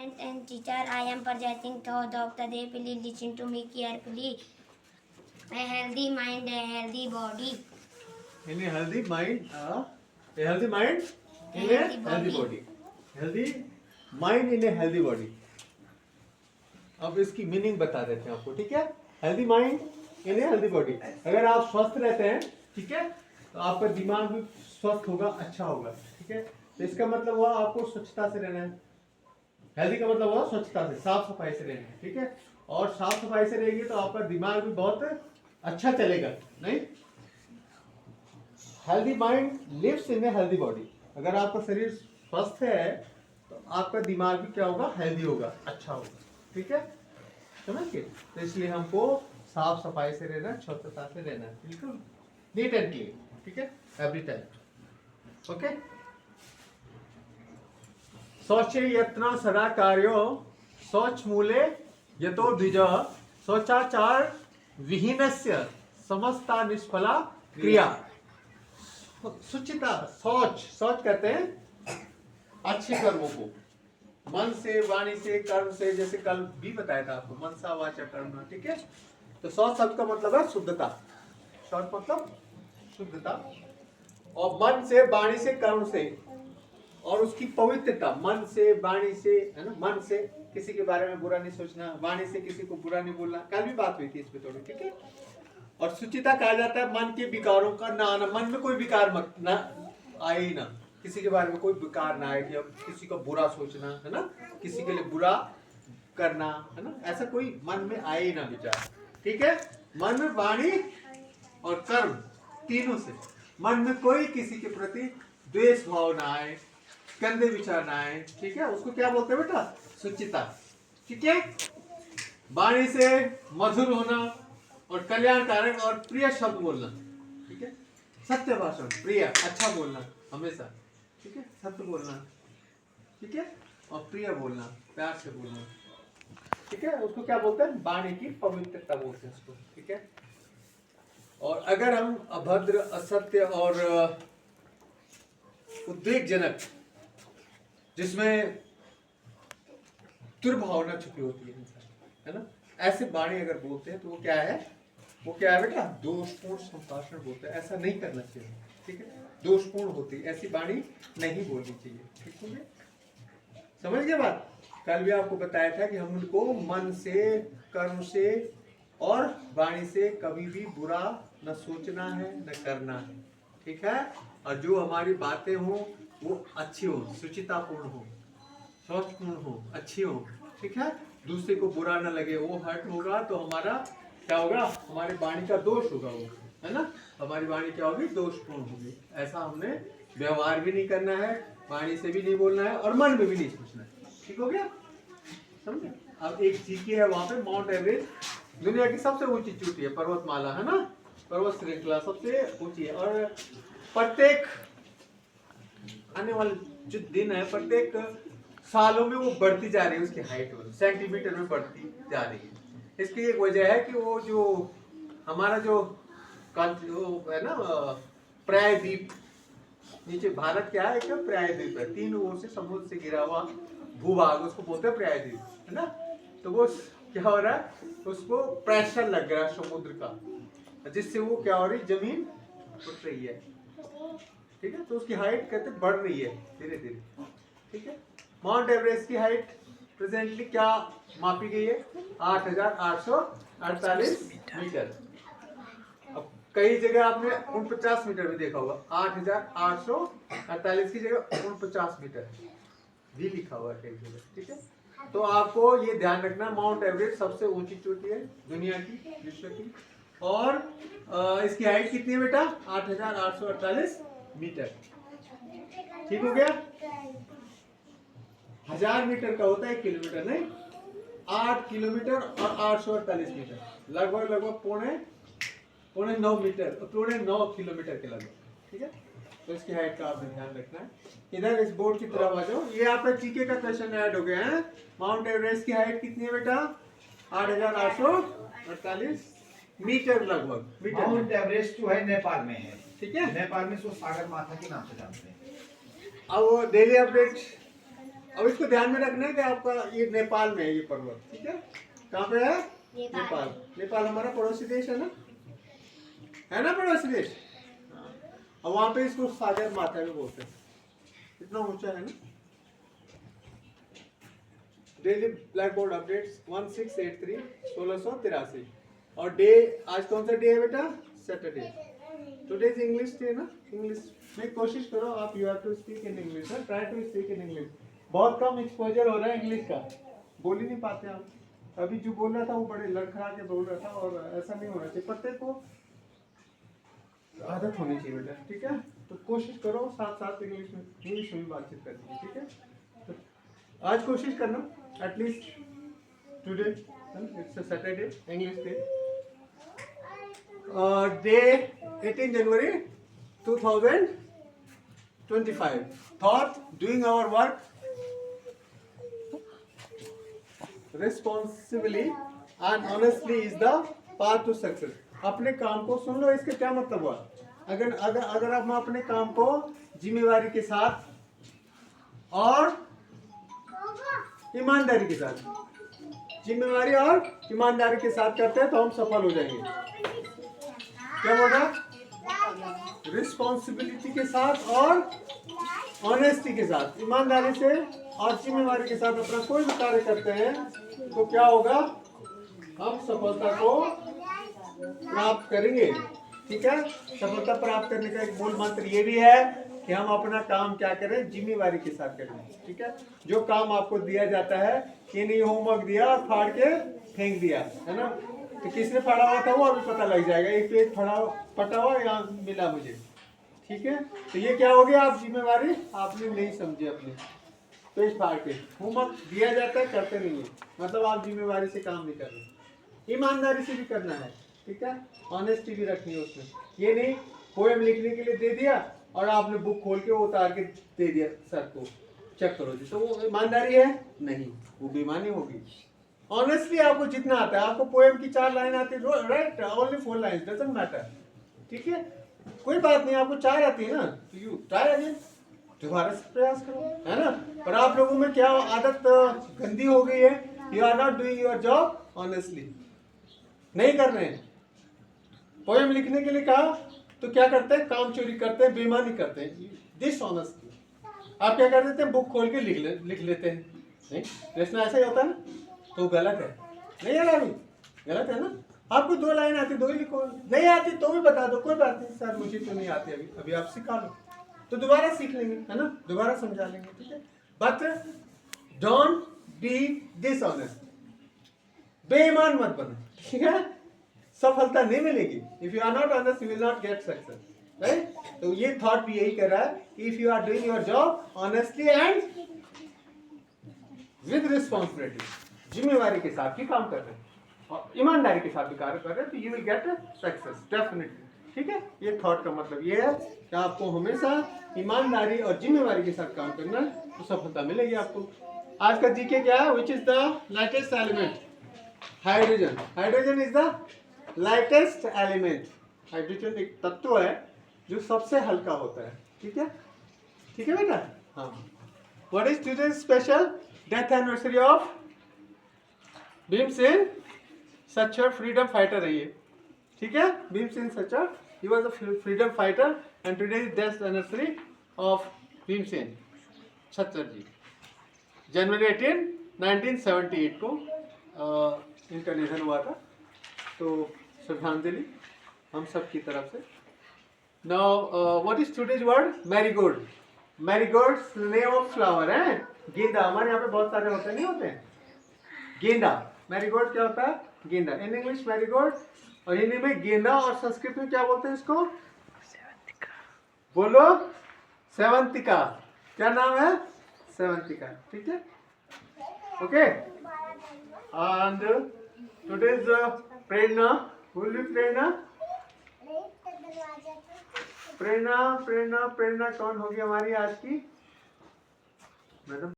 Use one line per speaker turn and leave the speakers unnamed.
And teacher, I am projecting thought of the day. Please listen to me carefully. A healthy mind, a healthy body.
In a healthy mind, a healthy mind in a healthy body. Healthy mind in a healthy body. अब इसकी meaning बता देते हैं आपको, ठीक है। Healthy mind in a healthy body. अगर आप स्वस्थ रहते हैं, ठीक है, तो आपका दिमाग भी स्वस्थ होगा, अच्छा होगा, ठीक है। तो इसका मतलब हुआ आपको स्वच्छता से रहना है। हेल्दी का मतलब हुआ स्वच्छता से, साफ सफाई से रहना है, ठीक है। और साफ सफाई से रहेंगे तो आपका दिमाग भी बहुत अच्छा चलेगा, नहीं। Healthy mind lives in a healthy body. अगर आपका शरीर स्वस्थ है तो आपका दिमाग भी क्या होगा, हेल्दी होगा, अच्छा होगा, ठीक है, समझ गए। तो इसलिए हमको साफ सफाई से रहना, स्वच्छता से रहना, बिल्कुल नीट एंड क्लीन, ठीक है, एवरी टाइम, ओके। शौचे यत्न सदा कार्यो शौच मूले यतो द्विज शौचाचार विहीनस्य समस्ता निष्फला क्रिया। शुचिता, शौच, शौच कहते हैं अच्छे कर्मों को, मन से, वाणी से, कर्म से, जैसे कल भी बताया था आपको, मनसा वाचा कर्म, ठीक है। तो शौच शब्द का मतलब है शुद्धता, शौच मतलब शुद्धता, और मन से, वाणी से, कर्म से, और उसकी पवित्रता, मन से, वाणी से, है ना, मन से किसी के बारे में बुरा नहीं सोचना, वाणी से किसी को बुरा नहीं बोलना, कल भी बात हुई थी इस पे थोड़ी, ठीक है। और शुचिता कहा जाता है मन के विकारों का ना आना, मन में कोई विकार मत ना आए ही ना, किसी के बारे में कोई विकार ना आए कि अब किसी को बुरा सोचना, है ना, किसी के लिए बुरा करना, है ना, ऐसा कोई मन में आए ही ना विचार, ठीक है। मन, वाणी और कर्म तीनों से मन में कोई किसी के प्रति द्वेष भाव ना आए, गंदे विचार ना आए, ठीक है, उसको क्या बोलते हैं बेटा, शुचिता, ठीक है। वाणी से मधुर होना और कल्याणकारक और प्रिय शब्द बोलना, ठीक है, सत्य भाषण, प्रिय, अच्छा बोलना हमेशा, ठीक है, सत्य बोलना, ठीक है, और प्रिय बोलना, प्यार से बोलना, ठीक है, उसको क्या बोलते हैं, वाणी की पवित्रता बोलते हैं उसको, ठीक है। और अगर हम अभद्र, असत्य और उद्वेगजनक, जिसमें दुर्भावना छुपी होती है ना, ऐसे वाणी अगर बोलते हैं तो वो क्या है, वो क्या है बेटा, दोषपूर्ण संभाषण बोलते हैं, ऐसा नहीं करना चाहिए, ठीक है, दोषपूर्ण होती है ऐसी वाणी नहीं बोलनी चाहिए, ठीक है, समझ गए बात। कल भी आपको बताया था कि हम उनको मन से, कर्म से और वाणी से कभी भी बुरा न सोचना है न करना है, ठीक है। और जो हमारी बातें हो वो अच्छी हो, शुचितापूर्ण हो, शौचपूर्ण हो, अच्छी हो, ठीक है, दूसरे को बुरा न लगे, वो हर्ट होगा तो हमारा क्या होगा, हमारी वाणी का दोष होगा, वो है ना, हमारी वाणी क्या होगी, दोषपूर्ण होगी। ऐसा हमने व्यवहार भी नहीं करना है, वाणी से भी नहीं बोलना है और मन में भी नहीं सोचना है, ठीक हो गया, समझे। अब एक चीकी है वहां पे, माउंट एवरेस्ट दुनिया की सबसे ऊंची चोटी है, पर्वतमाला है ना, पर्वत श्रृंखला सबसे ऊंची है, और प्रत्येक आने वाले जो दिन है, प्रत्येक सालों में वो बढ़ती जा रही है, उसकी हाइट सेंटीमीटर में बढ़ती जा रही है। इसकी एक वजह है कि वो जो हमारा जो है ना, प्रायद्वीप, नीचे भारत क्या है, एक प्रायद्वीप है, तीन ओर से समुद्र से घिरा हुआ भूभाग, उसको बोलते हैं प्रायद्वीप, है ना। तो वो क्या हो रहा है, उसको प्रेशर लग रहा है समुद्र का, जिससे वो क्या हो रही, जमीन उठ रही है, ठीक है, तो उसकी हाइट कहते बढ़ रही है धीरे धीरे, ठीक है। माउंट एवरेस्ट की हाइट प्रेजेंटली क्या मापी गई है, 8,848 मीटर। अब कई जगह आपने 49 मीटर भी देखा होगा, 8,848 की जगह 49 मीटर भी लिखा हुआ है कई जगह, ठीक है। तो आपको ये ध्यान रखना, माउंट एवरेस्ट सबसे ऊंची चोटी है दुनिया की, विश्व की, और इसकी हाइट कितनी है बेटा, 8,848 मीटर, ठीक हो गया। 1000 मीटर का होता है 1 किलोमीटर, नहीं, 8 किलोमीटर और 848 मीटर, लगभग पौने 9 मीटर, पौने 9 किलोमीटर के लगभग, ठीक है। तो इसकी हाइट का आपने ध्यान रखना है। इधर इस बोर्ड की तरफ आ जाओ, ये आपका जीके का क्वेश्चन ऐड हो गया है। माउंट एवरेस्ट की हाइट कितनी है बेटा, 8,848 मीटर लगभग।
माउंट एवरेस्ट जो है नेपाल में है,
ठीक है,
नेपाल में इसको सागर माथा के नाम से जानते हैं।
अब डेली अपडेट अब इसको ध्यान में रखना है कि आपका ये नेपाल में है ये पर्वत, ठीक है? कहाँ पे है? नेपाल। नेपाल हमारा पड़ोसी देश है ना पड़ोसी देश। और वहां पे इसको सागर माथा भी बोलते हैं, इतना ऊंचा है ना। डेली ब्लैक बोर्ड अपडेट्स 1683 1683 और डे आज कौन सा डे है बेटा? Saturday. Today is English day ना। इंग्लिश में कोशिश करो आप, you have to speak in English, try to speak in English. बहुत कम एक्सपोजर हो रहा है इंग्लिश का, बोल ही नहीं पाते आप। अभी जो बोल रहा था वो बड़े लड़खड़ा के बोल रहा था, और ऐसा नहीं होना चाहिए। प्रत्येक को आदत होनी चाहिए बेटा, ठीक है? तो कोशिश करो साथ साथ इंग्लिश में बातचीत करनी है, ठीक है? तो आज कोशिश करना at least today it's a Saturday English day, day 18 January 2025। Thought doing our work responsibly and honestly is the path to success। अपने काम को सुन लो, इसका क्या मतलब हुआ? अगर हम अपने काम को जिम्मेवारी के साथ और ईमानदारी के साथ, जिम्मेवारी और ईमानदारी के साथ करते हैं तो हम सफल हो जाएंगे। क्या बोल रहा? रिस्पॉन्सिबिलिटी के साथ और ऑनेस्टी के साथ, ईमानदारी से और जिम्मेवारी के साथ अपना कोई भी कार्य करते हैं तो क्या होगा? हम सफलता को प्राप्त करेंगे, ठीक है? सफलता प्राप्त करने का एक मूल मंत्र ये भी है कि हम अपना काम क्या करें? जिम्मेवारी के साथ करें, ठीक है? जो काम आपको दिया जाता है, ये नहीं होमवर्क दिया और फाड़ के फेंक दिया, है ना? तो किसने फाड़ा हुआ था वो अभी पता लग जाएगा। एक पेज फटा हुआ यहाँ मिला मुझे, ठीक है? तो ये क्या हो गया? आप जिम्मेवारी आपने नहीं समझी अपनी, पेज फाड़ के। होमवर्क दिया जाता है, करते नहीं है, मतलब आप जिम्मेवारी से काम नहीं कर रहे। ईमानदारी से भी करना है, ठीक है? ऑनेस्टी भी रखनी है उसमें। ये नहीं पोएम लिखने के लिए दे दिया और आपने बुक खोल के वो उतार के दे दिया सर को, चेक करो जी, तो वो ईमानदारी है? नहीं, वो बेईमानी होगी। ऑनेस्टली आपको जितना आता है, आपको पोएम की 4 लाइन आती है, right, only 4 lines, doesn't matter, ठीक है? कोई बात नहीं, आपको 4 आती है ना, तो यू ट्राई अगेन, दोबारा से प्रयास करो, है ना? पर आप लोगों में क्या आदत गंदी हो गई है? You are not doing your job honestly, नहीं कर रहे हैं। पोएम लिखने के लिए कहा तो क्या करते हैं? काम चोरी करते हैं, बेईमानी करते हैं, डिसऑनेस्टली। आप क्या कर देते हैं? बुक खोल के लिख लेते हैं। नहीं, प्रश्न ऐसा ही होता है ना, तो गलत है। नहीं है अभी गलत है ना? आपको 2 लाइन आती, 2 ही लिखो। नहीं आती तो भी बता दो, कोई बात नहीं सर मुझे तो नहीं आती अभी आप सिखा लो, तो दोबारा सीख लेंगे, है ना? दोबारा समझा लेंगे, ठीक है? बट डोंट बी डिसऑनेस्ट, बेईमान मत बनो, ठीक है? सफलता नहीं मिलेगी। If you are not honest you will not get success, right? तो ये थॉट भी यही कर रहा है, if you are doing your job honestly and with responsibility, जिम्मेवारी के साथ ही काम कर रहे हैं और ईमानदारी के साथ भी कार्य कर रहे हैं, तो you will get success definitely, ठीक है? ये थॉट का मतलब ये है कि आपको हमेशा ईमानदारी और जिम्मेवारी के साथ काम करना है, तो सफलता मिलेगी आपको। आज का जीके क्या है? Which is the lightest element? Hydrogen. Hydrogen is the lightest element. Hydrogen एक तत्व है जो सबसे हल्का होता है, ठीक है? ठीक है बेटा? हाँ। What is today's special? Death anniversary of Bhimsen Sachar, freedom fighter है ये, ठीक है? Bhimsen Sachar, he was a freedom fighter and today is death anniversary of Bhimsen Sachar जी। जनवरी 18 1978 को इनका निधन हुआ था, तो श्रद्धांजलि हम सब की तरफ से। Now what is today's word? Marigold. Marigold name of flower है, गेंदा। हमारे यहाँ पे बहुत सारे होते नहीं होते हैं? गेंदा। मैरीगोल्ड क्या होता है? गेंदा। इन इंग्लिश मैरीगोल्ड, और हिंदी में गेंदा, और संस्कृत में क्या बोलते हैं इसको? बोलो, सेवंतिका। क्या नाम है? सेवंतिका, ठीक है? Okay. And today's prerna, will be prerna. प्रेरणा प्रेरणा प्रेरणा कौन होगी हमारी आज की मैडम?